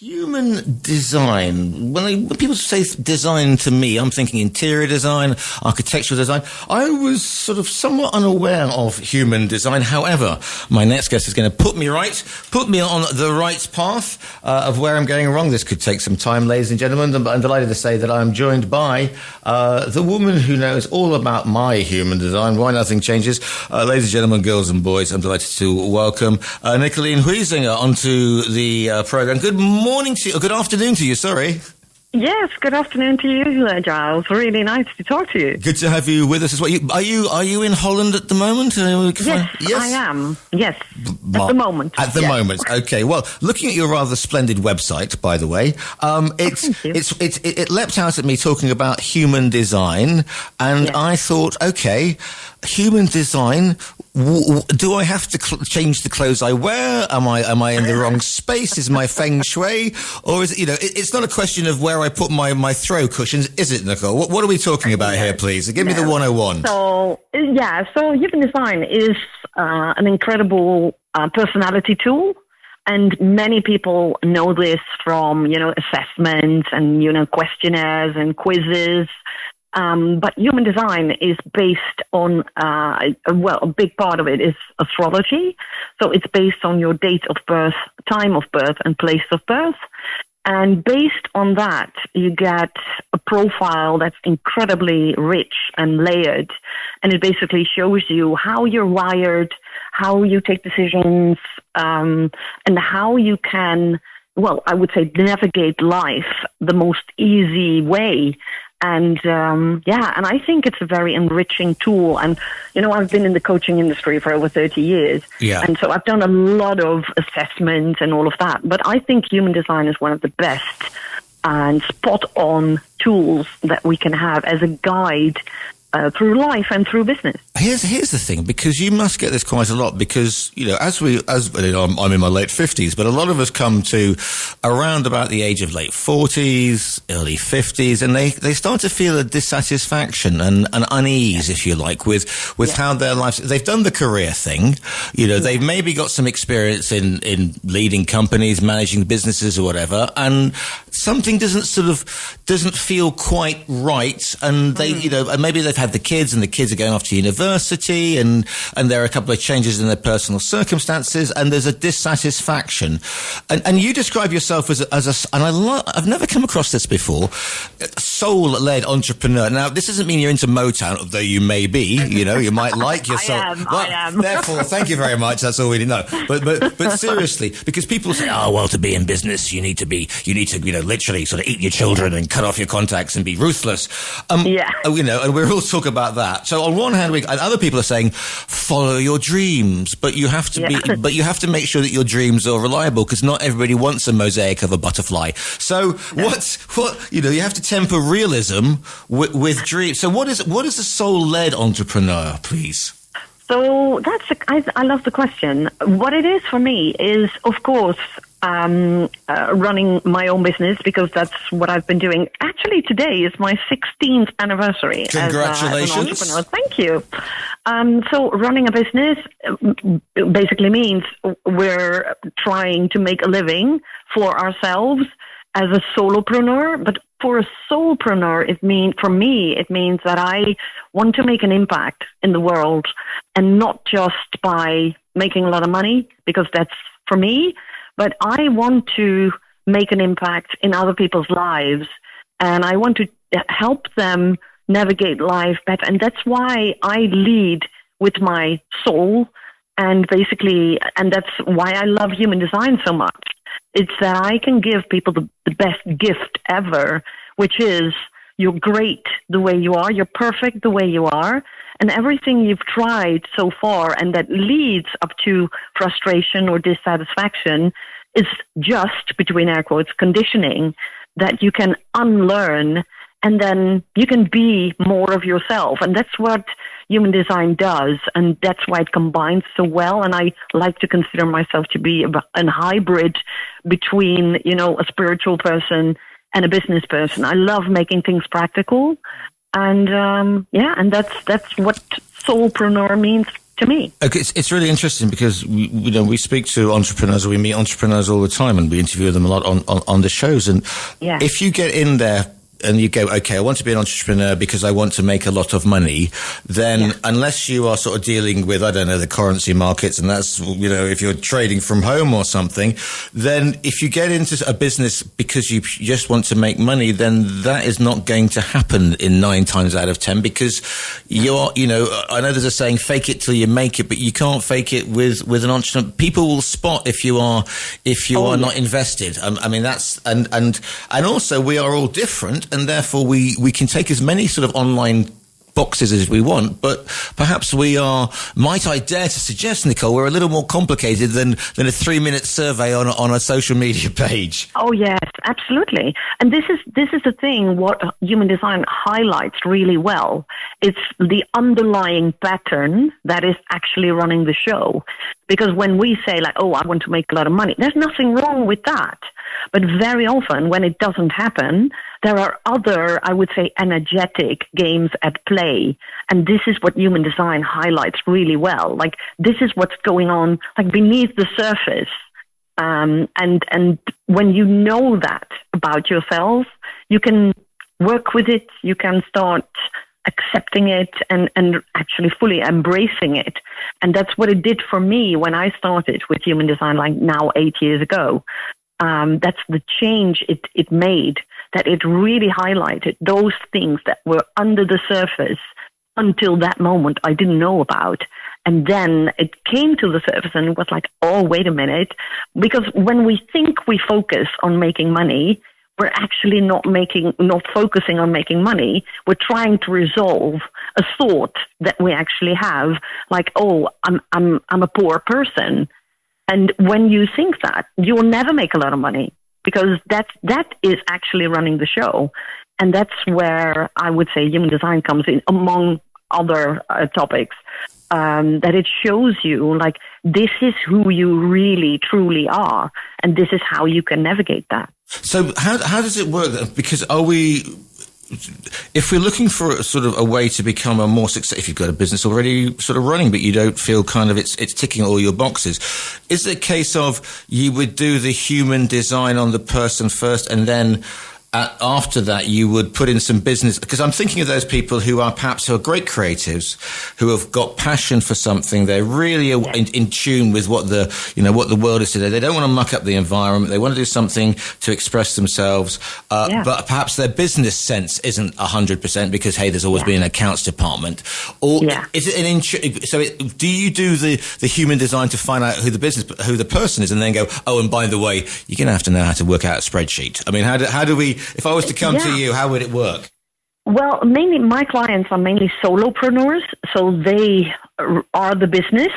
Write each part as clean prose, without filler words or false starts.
Human design. When people say design to me, I'm thinking interior design, architectural design. I was sort of somewhat unaware of human design. However, my next guest is going to put me on the right path of where I'm going wrong. This could take some time, ladies and gentlemen, but I'm delighted to say that I'm joined by the woman who knows all about my human design, why nothing changes. Ladies and gentlemen, girls and boys, I'm delighted to welcome Nicoline Huizinga onto the program. Good morning to you, or good afternoon to you, sorry. Yes, good afternoon to you, Giles. Really nice to talk to you. Good to have you with us as well. Are you in Holland at the moment? Yes, I am. Yes, at the moment. At the moment, okay. Well, looking at your rather splendid website, by the way, it leapt out at me talking about human design, and I thought, okay, human design. Do I have to change the clothes I wear? Am I in the wrong space? Is my feng shui, or is it? It's not a question of where I put my throw cushions, is it, Nicole? What are we talking about here, please? Give me the 101. So human design is an incredible personality tool. And many people know this from, assessments and, questionnaires and quizzes. But human design is based on, a big part of it is astrology. So it's based on your date of birth, time of birth, and place of birth. And based on that, you get a profile that's incredibly rich and layered. And it basically shows you how you're wired, how you take decisions, and how you can, I would say, navigate life the most easy way. And and I think it's a very enriching tool. And, I've been in the coaching industry for over 30 years. Yeah. And so I've done a lot of assessments and all of that. But I think human design is one of the best and spot-on tools that we can have as a guide through life and through business. Here's the thing, because you must get this quite a lot, because, I'm in my late 50s, but a lot of us come to around about the age of late 40s, early 50s, and they start to feel a dissatisfaction and an unease, if you like, with how their lives, they've done the career thing, they've maybe got some experience in leading companies, managing businesses or whatever, and something doesn't feel quite right, and they, and maybe they've had the kids, and the kids are going off to university, and there are a couple of changes in their personal circumstances, and there's a dissatisfaction. And you describe yourself I've never come across this before, soul-led entrepreneur. Now, this doesn't mean you're into Motown, although you may be. You might like your soul. I am. Therefore, thank you very much. That's all we need to know. But seriously, because people say, to be in business, you need to literally sort of eat your children and cut off your contacts and be ruthless. And we're all talk about that. So on one hand, and other people are saying, follow your dreams, but you have to make sure that your dreams are reliable, because not everybody wants a mosaic of a butterfly. So you have to temper realism with dreams. So what is a soul-led entrepreneur, please? So I love the question. What it is for me is, of course, running my own business, because that's what I've been doing. Actually, today is my 16th anniversary. Congratulations. As an entrepreneur. Thank you. So running a business basically means we're trying to make a living for ourselves as a solopreneur. But for a soulpreneur, it means that I want to make an impact in the world, and not just by making a lot of money, because that's for me. But I want to make an impact in other people's lives, and I want to help them navigate life better. And that's why I lead with my soul, and that's why I love human design so much. It's that I can give people the best gift ever, which is you're great the way you are, you're perfect the way you are, and everything you've tried so far and that leads up to frustration or dissatisfaction is just, between air quotes, conditioning that you can unlearn, and then you can be more of yourself. And that's what human design does, and that's why it combines so well. And I like to consider myself to be a hybrid between, a spiritual person and a business person. I love making things practical. And and that's what soulpreneur means to me. Okay, it's really interesting because we speak to entrepreneurs, or we meet entrepreneurs all the time, and we interview them a lot on the shows. And if you get in there and you go, okay, I want to be an entrepreneur because I want to make a lot of money, then unless you are sort of dealing with, I don't know, the currency markets, and that's, if you're trading from home or something, then if you get into a business because you just want to make money, then that is not going to happen in 9 times out of 10, because you're, I know there's a saying, fake it till you make it, but you can't fake it with an entrepreneur. People will spot if you are not invested. I mean, that's, and also we are all different. And therefore, we can take as many sort of online boxes as we want, but perhaps we are, might I dare to suggest, Nicole, we're a little more complicated than a 3-minute survey on a social media page. Oh yes, absolutely. And this is the thing, what human design highlights really well. It's the underlying pattern that is actually running the show. Because when we say like, oh, I want to make a lot of money, there's nothing wrong with that. But very often when it doesn't happen, there are other, I would say, energetic games at play. And this is what human design highlights really well. Like, this is what's going on, like, beneath the surface. And when you know that about yourself, you can work with it, you can start accepting it and actually fully embracing it. And that's what it did for me when I started with human design, like now 8 years ago. That's the change it made, that it really highlighted those things that were under the surface until that moment I didn't know about. And then it came to the surface and it was like, oh, wait a minute. Because when we think we focus on making money, we're actually not focusing on making money. We're trying to resolve a thought that we actually have, like, oh, I'm a poor person. And when you think that, you will never make a lot of money, because that is actually running the show. And that's where I would say human design comes in, among other topics, that it shows you, like, this is who you really, truly are. And this is how you can navigate that. So how does it work? Because if we're looking for a sort of a way to become a more successful, if you've got a business already sort of running, but you don't feel kind of it's ticking all your boxes, is it a case of you would do the human design on the person first, and then after that you would put in some business? Because I'm thinking of those people who are great creatives, who have got passion for something. They're really in tune with what the world is today. They don't want to muck up the environment. They want to do something to express themselves. But perhaps their business sense isn't 100% because, hey, there's always been an accounts department. Or is it do you do the human design to find out who the person is, and then go, oh, and by the way, you're going to have to know how to work out a spreadsheet? I mean, how do we, if I was to come to you, how would it work? Well, mainly my clients are mainly solopreneurs, so they are the business,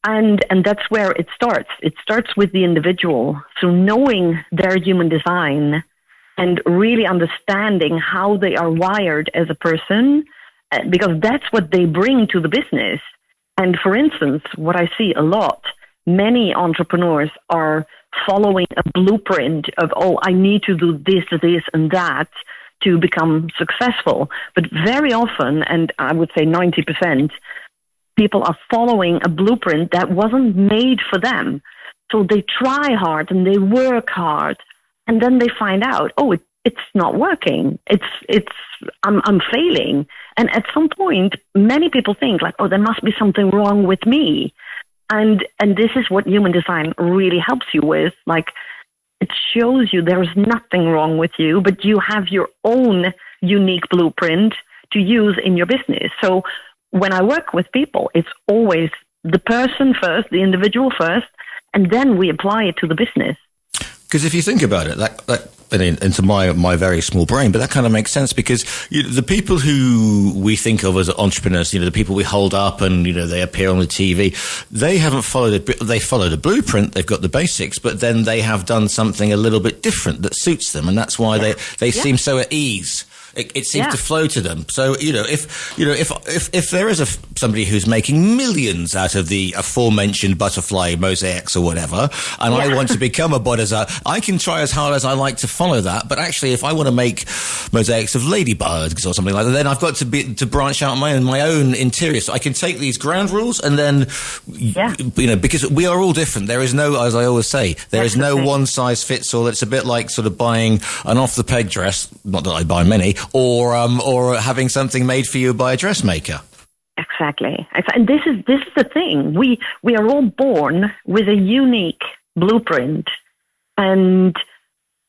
and that's where it starts. It starts with the individual. So knowing their human design and really understanding how they are wired as a person, because that's what they bring to the business. And for instance, what I see a lot, many entrepreneurs are following a blueprint of, oh, I need to do this, and that to become successful. But very often, and I would say 90%, people are following a blueprint that wasn't made for them. So they try hard and they work hard, and then they find out, oh, it's not working. I'm failing. And at some point, many people think like, oh, there must be something wrong with me. And this is what human design really helps you with. Like, it shows you there is nothing wrong with you, but you have your own unique blueprint to use in your business. So when I work with people, it's always the person first, the individual first, and then we apply it to the business. Because if you think about it, that into my very small brain, but that kind of makes sense, because the people who we think of as entrepreneurs, the people we hold up and they appear on the TV, they haven't followed they followed a blueprint. They've got the basics, but then they have done something a little bit different that suits them, and that's why they seem so at ease. It seems to flow to them. So, if there is somebody who's making millions out of the aforementioned butterfly mosaics or whatever, and I want to become a bodhisattva, I can try as hard as I like to follow that. But actually, if I want to make mosaics of ladybirds or something like that, then I've got to branch out my own interior. So I can take these ground rules and then, because we are all different. There is no, as I always say, there is no one size fits all. It's a bit like sort of buying an off the peg dress, not that I buy many, or having something made for you by a dressmaker. Exactly. And this is the thing. We are all born with a unique blueprint, and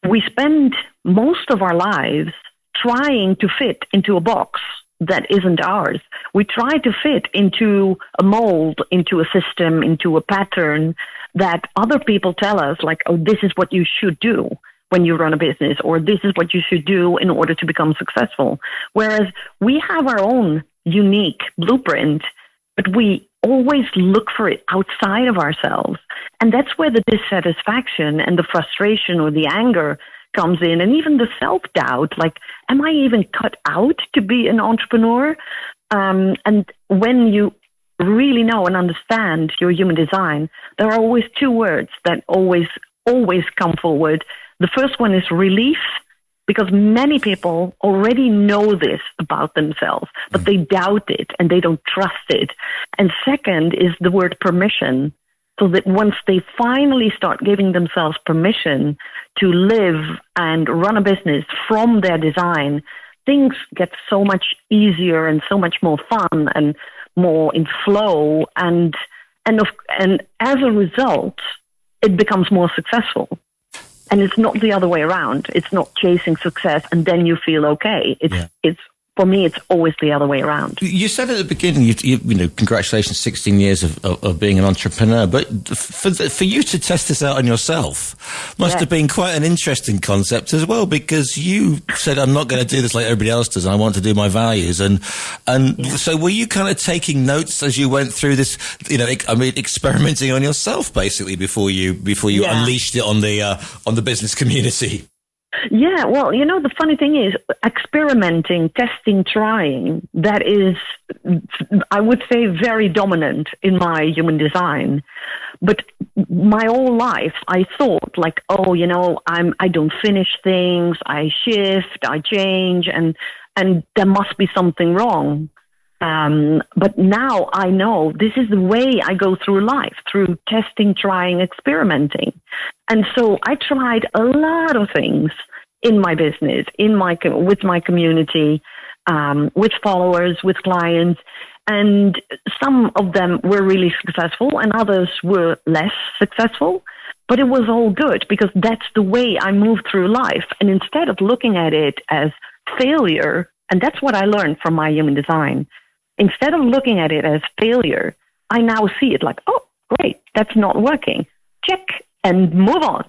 we spend most of our lives trying to fit into a box that isn't ours. We try to fit into a mold, into a system, into a pattern that other people tell us, like, oh, this is what you should do when you run a business, or this is what you should do in order to become successful. Whereas we have our own unique blueprint, but we always look for it outside of ourselves. And that's where the dissatisfaction and the frustration or the anger comes in, and even the self-doubt, like, am I even cut out to be an entrepreneur? And when you really know and understand your human design, there are always two words that always come forward. The first one is relief, because many people already know this about themselves, but they doubt it and they don't trust it. And second is the word permission, so that once they finally start giving themselves permission to live and run a business from their design, things get so much easier and so much more fun and more in flow. And as a result, it becomes more successful. And it's not the other way around. It's not chasing success and then you feel okay. It's for me, it's always the other way around. You said at the beginning, congratulations, 16 years of being an entrepreneur. But for you to test this out on yourself must have been quite an interesting concept as well, because you said, I'm not going to do this like everybody else does, and I want to do my values. And so were you kind of taking notes as you went through this, experimenting on yourself, basically, before you unleashed it on the business community? Yeah, well, the funny thing is, experimenting, testing, trying, that is, I would say, very dominant in my human design. But my whole life, I thought, like, I don't finish things, I shift, I change, and there must be something wrong. But now I know this is the way I go through life, through testing, trying, experimenting. And so I tried a lot of things in my business, with my community, with followers, with clients. And some of them were really successful and others were less successful. But it was all good because that's the way I move through life. And instead of looking at it as failure, and that's what I learned from my human design, instead of looking at it as failure, I now see it like, oh, great, that's not working. Check and move on.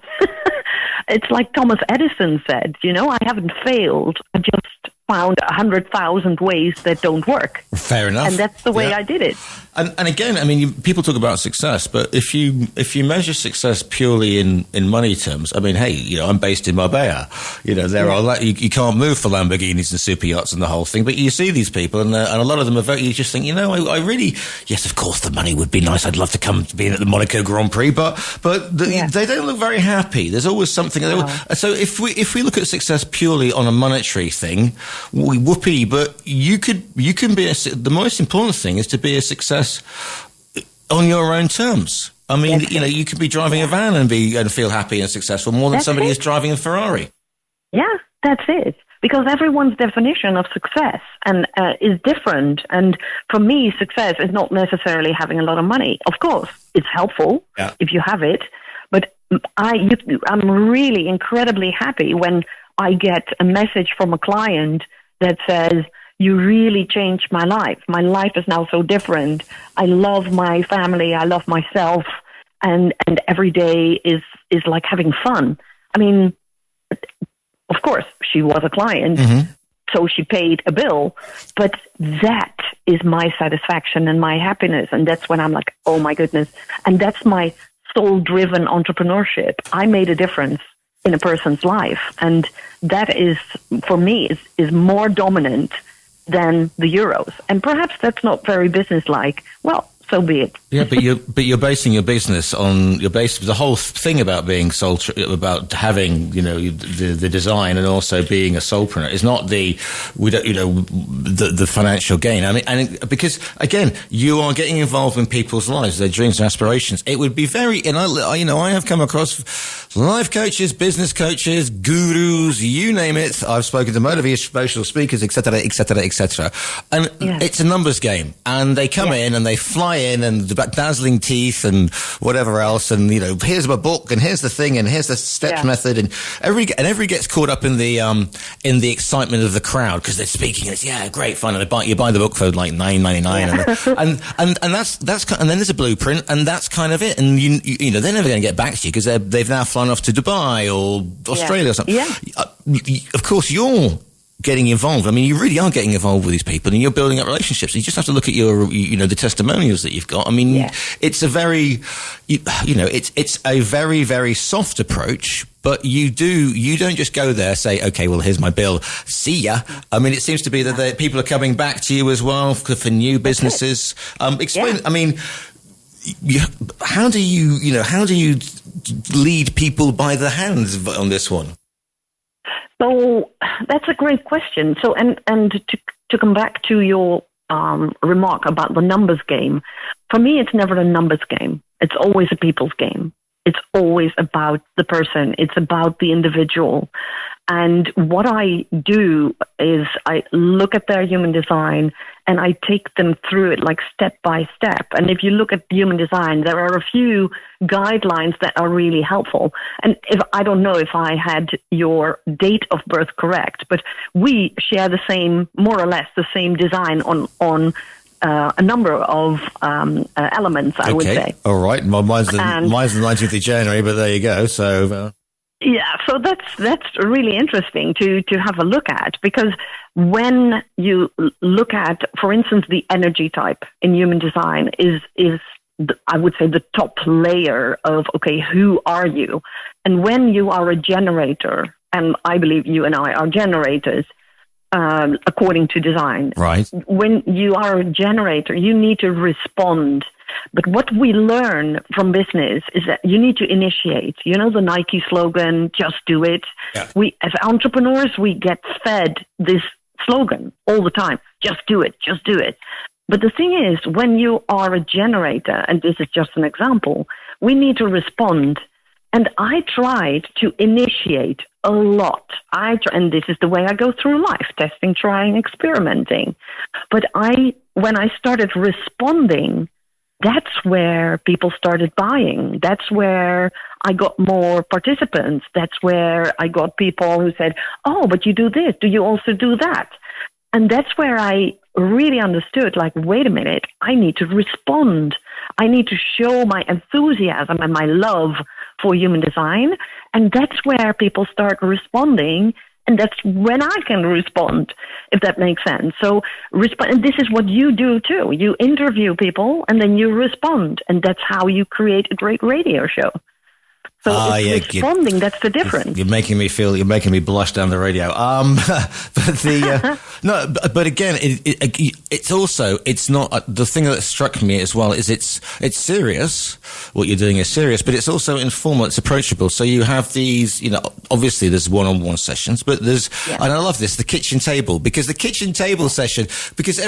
It's like Thomas Edison said, I haven't failed. I just found 100,000 ways that don't work. Fair enough. And that's the way I did it. And again, people talk about success, but if you measure success purely in money terms, hey, I'm based in Marbella. There are you can't move for Lamborghinis and super yachts and the whole thing. But you see these people, and a lot of them are very. You just think, I really, yes, of course, the money would be nice. I'd love to come to be at the Monaco Grand Prix, but they don't look very happy. There's always something. So if we look at success purely on a monetary thing, whoopee. But you can be the most important thing is to be a success on your own terms. You could be driving a van and feel happy and successful more than somebody who's driving a Ferrari. Yeah, that's it. Because everyone's definition of success is different. And for me, success is not necessarily having a lot of money. Of course, it's helpful if you have it. But I'm really incredibly happy when I get a message from a client that says, you really changed my life. My life is now so different. I love my family. I love myself. And every day is like having fun. Of course, she was a client, so she paid a bill. But that is my satisfaction and my happiness. And that's when I'm like, oh, my goodness. And that's my soul-driven entrepreneurship. I made a difference in a person's life. And that is, for me, is more dominant than the euros. And perhaps that's not very businesslike. Well, so be it. Yeah, but you're basing your business on the whole thing about being about having the design and also being a solopreneur is not the financial gain. I mean, and because again, you are getting involved in people's lives, their dreams and aspirations. It would be I have come across life coaches, business coaches, gurus, you name it. I've spoken to motivational speakers, etc., etc., etc. And it's a numbers game, and they come in and they fly in and about dazzling teeth and whatever else, and here's my book and here's the thing and here's the steps method, and everybody gets caught up in the excitement of the crowd because they're speaking and it's great fun, and you buy the book for like $9.99 and that's and then there's a blueprint and that's kind of it, and they're never going to get back to you because they've now flown off to Dubai or Australia or something. Of course you're getting involved. I mean, you really are getting involved with these people, and you're building up relationships. You just have to look at your, the testimonials that you've got. I mean, it's a very, it's a very, very soft approach. But you don't just go there, say, okay, well, here's my bill, see ya. I mean, it seems to be that people are coming back to you as well for new businesses. Explain. I mean, how do you lead people by the hands on this one? So that's a great question. So, and to come back to your remark about the numbers game, for me, it's never a numbers game. It's always a people's game. It's always about the person. It's about the individual. And what I do is I look at their human design and I take them through it like step by step. And if you look at human design, there are a few guidelines that are really helpful. And I don't know if I had your date of birth correct, but we share the same, more or less the same design on a number of elements, I would say. All right. Mine's the 19th of January, but there you go. So... Yeah, so that's really interesting to have a look at, because when you look at, for instance, the energy type in human design is I would say the top layer of, okay, who are you? And when you are a generator, and I believe you and I are generators, according to design. Right. When you are a generator, you need to respond. But what we learn from business is that you need to initiate. You know the Nike slogan, just do it. Yeah. We, as entrepreneurs, we get fed this slogan all the time. Just do it, just do it. But the thing is, when you are a generator, and this is just an example, we need to respond. And I tried to initiate a lot. And this is the way I go through life, testing, trying, experimenting. But when I started responding, that's where people started buying. That's where I got more participants. That's where I got people who said, oh, but you do this. Do you also do that? And that's where I really understood, like, wait a minute, I need to respond. I need to show my enthusiasm and my love for human design. And that's where people start responding. And that's when I can respond, if that makes sense. So and this is what you do too. You interview people and then you respond. And that's how you create a great radio show. So it's responding, that's the difference. You're making me blush down the radio. But again, it's not, the thing that struck me as well is it's serious. What you're doing is serious, but it's also informal, it's approachable. So you have these, obviously there's one-on-one sessions, but there's, and I love this, the kitchen table, because the kitchen table session, because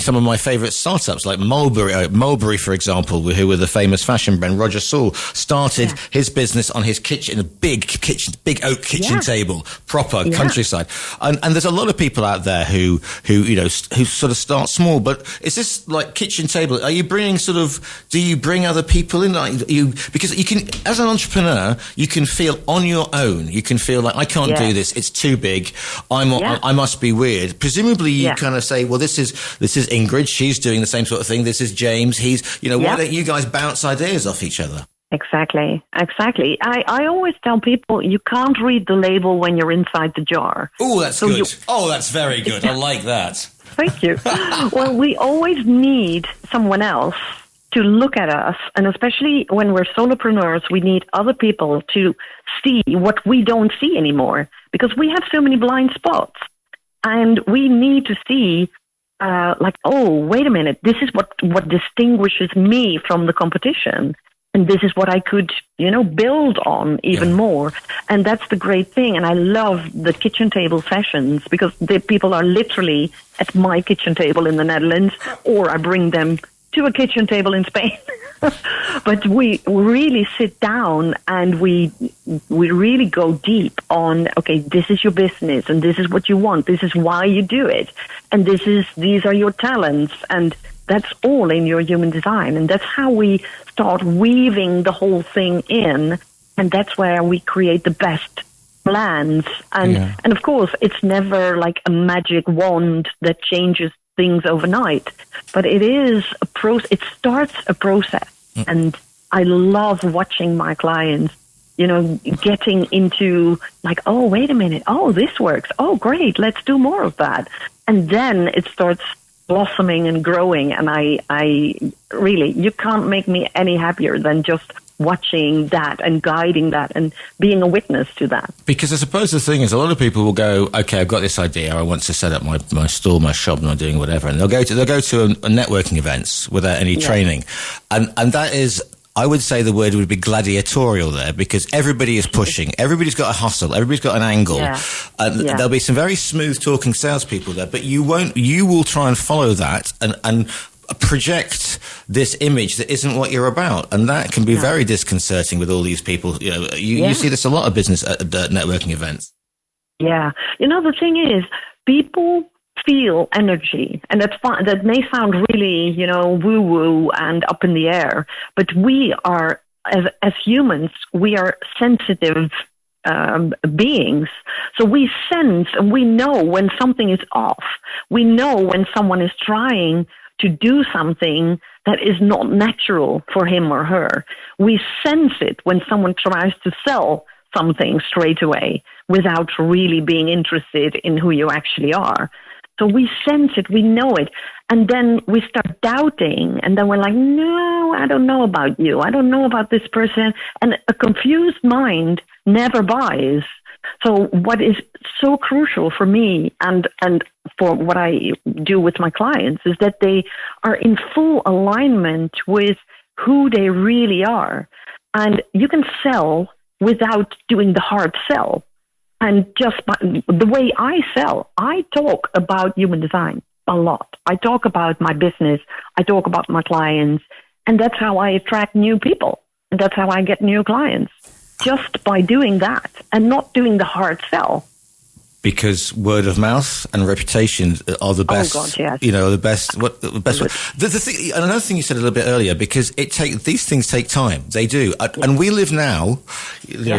some of my favorite startups like Mulberry, for example, who were the famous fashion brand, Roger Saul, started his business on his kitchen, a big oak kitchen table, proper countryside. And there's a lot of people out there who sort of start small, but is this like kitchen table? Are you bringing do you bring other people in? Because you can, as an entrepreneur, you can feel on your own. You can feel like, I can't do this. It's too big. I must be weird. Presumably you kind of say, well, this is Ingrid. She's doing the same sort of thing. This is James. He's, why don't you guys bounce ideas off each other? Exactly. I always tell people you can't read the label when you're inside the jar. Oh, that's good. That's very good. I like that. Thank you. Well, we always need someone else to look at us, and especially when we're solopreneurs, we need other people to see what we don't see anymore, because we have so many blind spots, and we need to see, oh, wait a minute, this is what distinguishes me from the competition, and this is what I could, build on even more. And that's the great thing. And I love the kitchen table sessions, because the people are literally at my kitchen table in the Netherlands, or I bring them to a kitchen table in Spain. But we really sit down and we really go deep on, okay, this is your business and this is what you want. This is why you do it. And these are your talents. And that's all in your human design. And that's how we start weaving the whole thing in. And that's where we create the best plans. And of course, it's never like a magic wand that changes things overnight, but it is a process. It starts a process. And I love watching my clients, getting into like, oh, wait a minute. Oh, this works. Oh, great. Let's do more of that. And then it starts blossoming and growing. And I really, you can't make me any happier than just watching that and guiding that and being a witness to that. Because I suppose the thing is, a lot of people will go, okay, I've got this idea, I want to set up my store, my shop, and I'm doing whatever, and they'll go to a networking events without any training, and that is, I would say the word would be gladiatorial there, because everybody is pushing, everybody's got a hustle, everybody's got an angle, and there'll be some very smooth talking salespeople there, but you will try and follow that and project this image that isn't what you're about, and that can be very disconcerting with all these people. You see this a lot of business at networking events. Yeah, the thing is, people feel energy, and that's fine. That may sound really, woo-woo and up in the air, but we are, as humans, we are sensitive beings. So we sense and we know when something is off. We know when someone is trying to do something that is not natural for him or her. We sense it when someone tries to sell something straight away without really being interested in who you actually are. So we sense it, we know it, and then we start doubting, and then we're like, no, I don't know about you. I don't know about this person. And a confused mind never buys. So what is so crucial for me and for what I do with my clients is that they are in full alignment with who they really are. And you can sell without doing the hard sell. And just by the way I sell, I talk about human design a lot. I talk about my business. I talk about my clients. And that's how I attract new people. And that's how I get new clients. Just by doing that and not doing the hard sell. Because word of mouth and reputation are the best. Oh God, yes. The best. The best. The thing, and another thing you said a little bit earlier, because these things take time. They do, and we live now.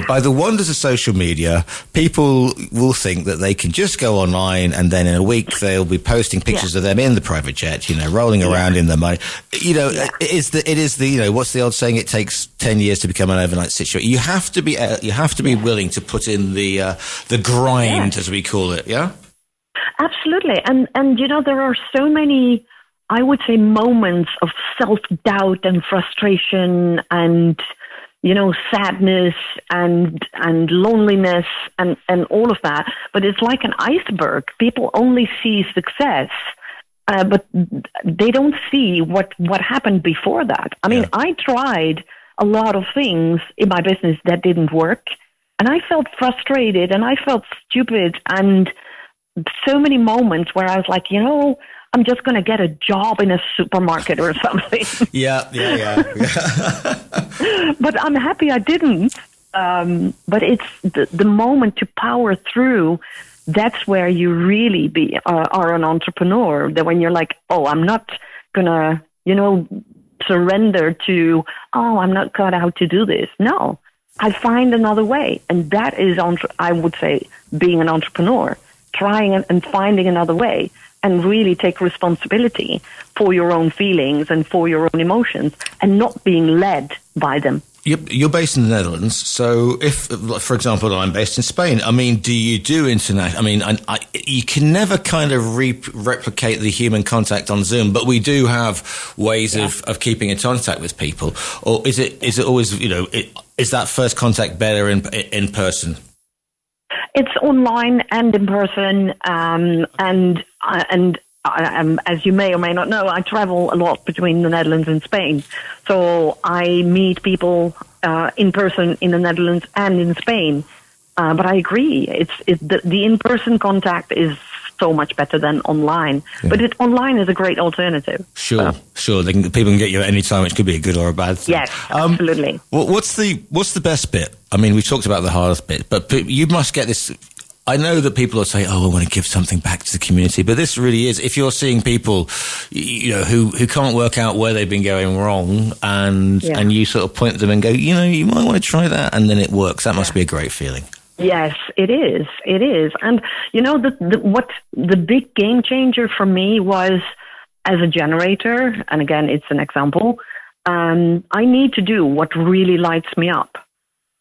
By the wonders of social media, people will think that they can just go online, and then in a week they'll be posting pictures of them in the private jet, rolling around in the money. It is the what's the old saying? It takes 10 years to become an overnight situation. You have to be willing to put in the grind, as we call it. Absolutely. And there are so many, I would say, moments of self-doubt and frustration and sadness and loneliness and all of that, but it's like an iceberg. People only see success, but they don't see what happened before that. I mean, I tried a lot of things in my business that didn't work. And I felt frustrated and I felt stupid, and so many moments where I was like, I'm just going to get a job in a supermarket or something. Yeah. But I'm happy I didn't. But it's the moment to power through. That's where you really are an entrepreneur. That when you're like, oh, I'm not going to, surrender to, oh, I'm not cut out to do this. No. I find another way. And that is, I would say, being an entrepreneur, trying and finding another way and really take responsibility for your own feelings and for your own emotions and not being led by them. You're based in the Netherlands, so if, for example, I'm based in Spain, I mean, do you do international? I mean, you can never kind of replicate the human contact on Zoom, but we do have ways of keeping in contact with people. Or is it always, is that first contact better in person? It's online and in person, and as you may or may not know, I travel a lot between the Netherlands and Spain. So I meet people in person in the Netherlands and in Spain. But I agree, the in-person contact is so much better than online. Yeah. But online is a great alternative. Sure. People can get you at any time, which could be a good or a bad thing. Yes, absolutely. What's the best bit? I mean, we've talked about the hardest bit, but you must get this. I know that people will say, "Oh, I want to give something back to the community," but this really is. If you're seeing people, who can't work out where they've been going wrong, and you sort of point at them and go, you might want to try that, and then it works. That must be a great feeling. Yes, it is. It is, and what the big game changer for me was as a generator. And again, it's an example. I need to do what really lights me up,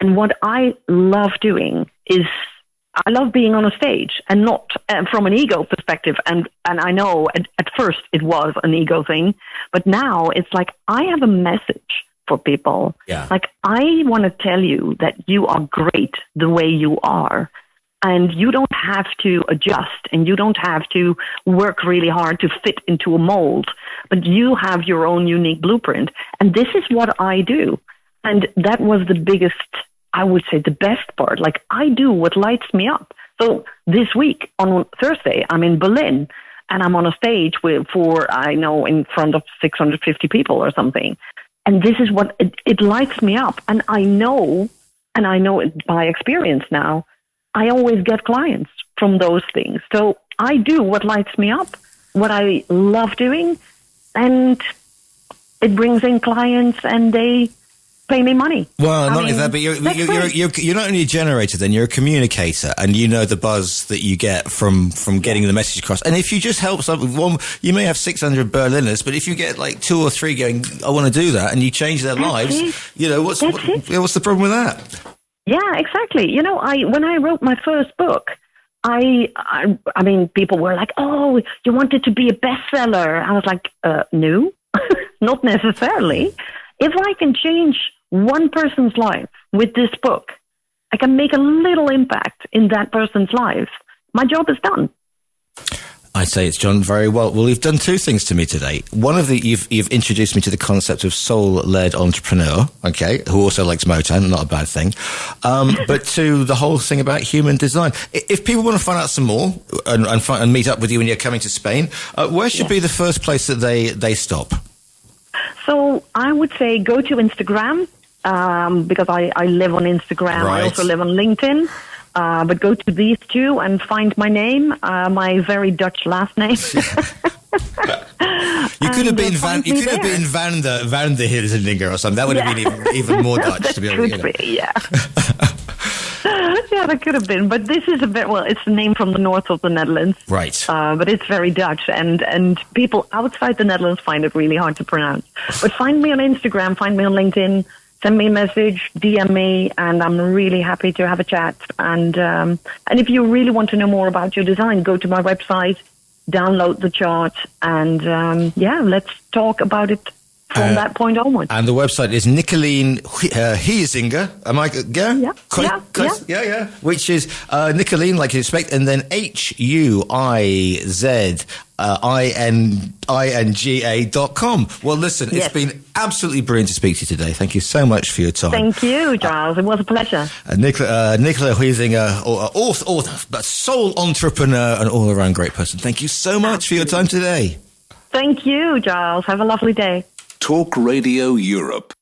and what I love doing is. I love being on a stage, and not from an ego perspective. And I know at first it was an ego thing, but now it's like I have a message for people. Yeah. Like, I want to tell you that you are great the way you are, and you don't have to adjust, and you don't have to work really hard to fit into a mold, but you have your own unique blueprint. And this is what I do. And that was the biggest, I would say, the best part. Like, I do what lights me up. So this week on Thursday, I'm in Berlin, and I'm on a stage in front of 650 people or something. And this is what it lights me up. And I know it by experience now, I always get clients from those things. So I do what lights me up, what I love doing, and it brings in clients, and they pay me money. Well, not only that, but you're not only a generator, then you're a communicator, and you know the buzz that you get from getting the message across. And if you just help someone, you may have 600 Berliners, but if you get like 2 or 3 going, I want to do that, and you change their lives, what's the problem with that? Yeah, exactly. When I wrote my first book, I mean, people were like, "Oh, you want it to be a bestseller?" I was like, "No, not necessarily. If I can change one person's life with this book, I can make a little impact in that person's life. My job is done." I say it's done very well. Well, you've done 2 things to me today. One of you've introduced me to the concept of soul-led entrepreneur, okay, who also likes Motown, not a bad thing. But to the whole thing about human design. If people want to find out some more and meet up with you when you're coming to Spain, where should be the first place that they stop? So I would say go to Instagram, because I live on Instagram. Right. I also live on LinkedIn. But go to these 2 and find my name, my very Dutch last name. You could have been Van der Huizinga or something. That would have been even more Dutch, to be honest. Yeah. Yeah, that could have been. But this is it's a name from the north of the Netherlands. Right. But it's very Dutch, and people outside the Netherlands find it really hard to pronounce. But find me on Instagram, find me on LinkedIn. Send me a message, DM me, and I'm really happy to have a chat. And if you really want to know more about your design, go to my website, download the chart, and let's talk about it from that point onwards. And the website is Nicoline Huizinga. Am I? Yeah. Which is Nicoline, like you expect, and then HUIZINGA.com. Well, listen, it's been absolutely brilliant to speak to you today. Thank you so much for your time. Thank you, Giles. It was a pleasure. Nicoline Huizinga, author, but soul entrepreneur, and all-around great person. Thank you so much for your time today. Thank you, Giles. Have a lovely day. Talk Radio Europe.